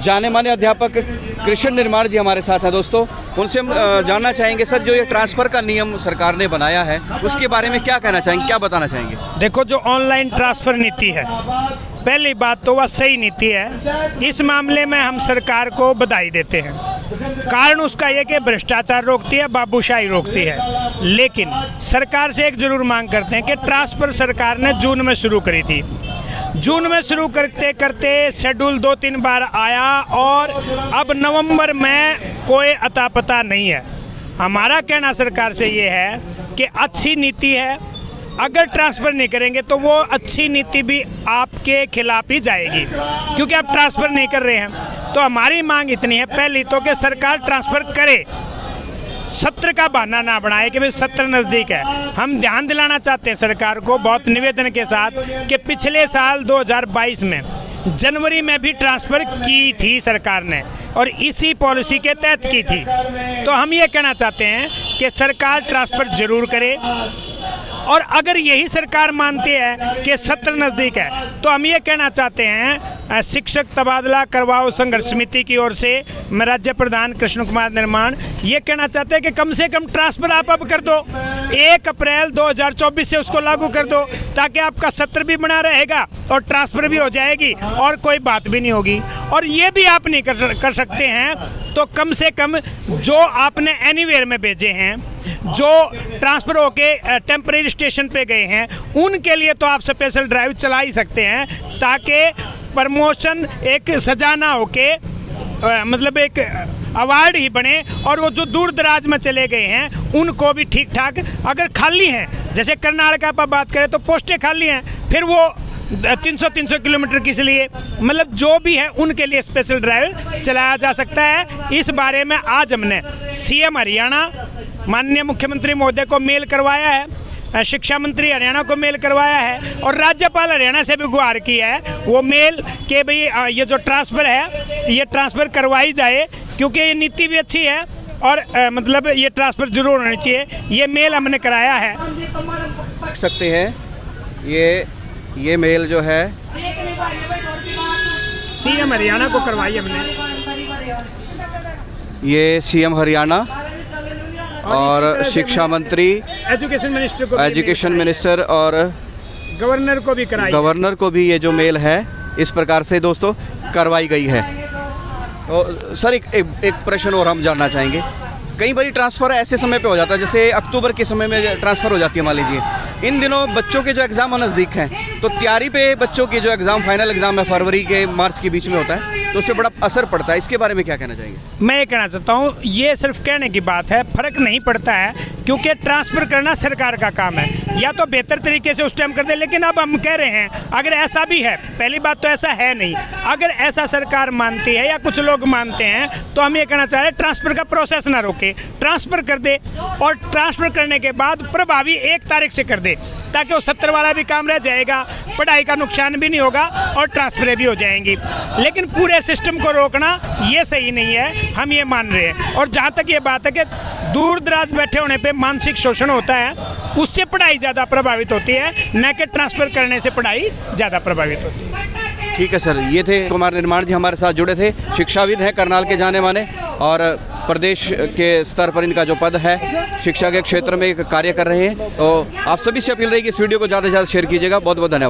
जाने माने अध्यापक कृष्ण निर्माण जी हमारे साथ हैं दोस्तों। उनसे हम जानना चाहेंगे सर, जो ये ट्रांसफ़र का नियम सरकार ने बनाया है उसके बारे में क्या कहना चाहेंगे, क्या बताना चाहेंगे? देखो, जो ऑनलाइन ट्रांसफ़र नीति है, पहली बात तो वह सही नीति है। इस मामले में हम सरकार को बधाई देते हैं। कारण उसका ये कि भ्रष्टाचार रोकती है, बाबूशाही रोकती है। लेकिन सरकार से एक जरूर मांग करते हैं कि ट्रांसफ़र सरकार ने जून में शुरू करी थी। जून में शुरू करते करते शेड्यूल 2-3 बार आया और अब नवंबर में कोई अता पता नहीं है। हमारा कहना सरकार से ये है कि अच्छी नीति है, अगर ट्रांसफ़र नहीं करेंगे तो वो अच्छी नीति भी आपके खिलाफ ही जाएगी, क्योंकि आप ट्रांसफ़र नहीं कर रहे हैं। तो हमारी मांग इतनी है, पहली तो कि सरकार ट्रांसफ़र करे, सत्र का बहाना ना बनाए कि भाई सत्र नज़दीक है। हम ध्यान दिलाना चाहते हैं सरकार को बहुत निवेदन के साथ कि पिछले साल 2022 में जनवरी में भी ट्रांसफ़र की थी सरकार ने, और इसी पॉलिसी के तहत की थी। तो हम ये कहना चाहते हैं कि सरकार ट्रांसफ़र ज़रूर करे, और अगर यही सरकार मानती है कि सत्र नज़दीक है तो हम ये कहना चाहते हैं, शिक्षक तबादला करवाओ संघर्ष समिति की ओर से मैं राज्य प्रधान कृष्ण कुमार निर्माण ये कहना चाहते हैं कि कम से कम ट्रांसफ़र आप अब कर दो, 1 अप्रैल 2024 से उसको लागू कर दो, ताकि आपका सत्र भी बना रहेगा और ट्रांसफ़र भी हो जाएगी और कोई बात भी नहीं होगी। और ये भी आप नहीं कर सकते हैं तो कम से कम जो आपने एनीवेयर में भेजे हैं, जो ट्रांसफ़र होके टेम्परेरी स्टेशन पे गए हैं, उनके लिए तो आप स्पेशल ड्राइव चला ही सकते हैं, ताकि प्रमोशन एक सजा ना होके मतलब एक अवार्ड ही बने। और वो जो दूर दराज में चले गए हैं उनको भी ठीक ठाक, अगर खाली हैं, जैसे कर्नाटक पर बात करें तो पोस्टें खाली हैं, फिर वो 300 किलोमीटर किस लिए, मतलब जो भी है उनके लिए स्पेशल ड्राइव चलाया जा सकता है। इस बारे में आज हमने सीएम हरियाणा माननीय मुख्यमंत्री महोदय को मेल करवाया है, शिक्षा मंत्री हरियाणा को मेल करवाया है, और राज्यपाल हरियाणा से भी गुहार की है वो मेल कि भाई ये जो ट्रांसफ़र है ये ट्रांसफ़र करवाई जाए, क्योंकि ये नीति भी अच्छी है और मतलब ये ट्रांसफ़र जरूर होनी चाहिए। ये मेल हमने कराया है। देख सकते हैं ये मेल जो है सीएम हरियाणा को करवाई हमने, ये सीएम हरियाणा और शिक्षा मंत्री, एजुकेशन मिनिस्टर और गवर्नर को भी कराई, गवर्नर को भी ये जो मेल है इस प्रकार से दोस्तों करवाई गई है। और सर एक प्रश्न और हम जानना चाहेंगे, कई बार ट्रांसफ़र ऐसे समय पे हो जाता है, जैसे अक्टूबर के समय में ट्रांसफ़र हो जाती है मान लीजिए, इन दिनों बच्चों के जो एग्ज़ाम नज़दीक हैं, तो तैयारी पे बच्चों की जो एग्ज़ाम फाइनल एग्ज़ाम है फरवरी के मार्च के बीच में होता है, तो उस पर बड़ा असर पड़ता है। इसके बारे में क्या कहना चाहेंगे? मैं ये कहना चाहता हूँ, ये सिर्फ कहने की बात है, फ़र्क नहीं पड़ता है, क्योंकि ट्रांसफ़र करना सरकार का काम है। या तो बेहतर तरीके से उस टाइम कर दे, लेकिन अब हम कह रहे हैं अगर ऐसा भी है, पहली बात तो ऐसा है नहीं, अगर ऐसा सरकार मानती है या कुछ लोग मानते हैं तो हम ये कहना चाह रहे हैं ट्रांसफ़र का प्रोसेस ना रोके, ट्रांसफ़र कर दे, और ट्रांसफ़र करने के बाद प्रभावी 1 तारीख से कर दे, ताकि वो सत्र वाला भी काम रह जाएगा, पढ़ाई का नुकसान भी नहीं होगा और ट्रांसफ़रें भी हो जाएंगी। लेकिन पूरे सिस्टम को रोकना ये सही नहीं है, हम ये मान रहे हैं। और जहाँ तक ये बात है कि दूर दराज बैठे होने पे मानसिक शोषण होता है, उससे पढ़ाई ज़्यादा प्रभावित होती है, न कि ट्रांसफ़र करने से पढ़ाई ज़्यादा प्रभावित होती है। ठीक है सर, ये थे कुमार निर्माण जी हमारे साथ जुड़े थे, शिक्षाविद हैं, करनाल के जाने माने, और प्रदेश के स्तर पर इनका जो पद है शिक्षा के क्षेत्र में कार्य कर रहे हैं। तो आप सभी से अपील रहेगी इस वीडियो को ज़्यादा से ज़्यादा शेयर कीजिएगा। बहुत बहुत धन्यवाद।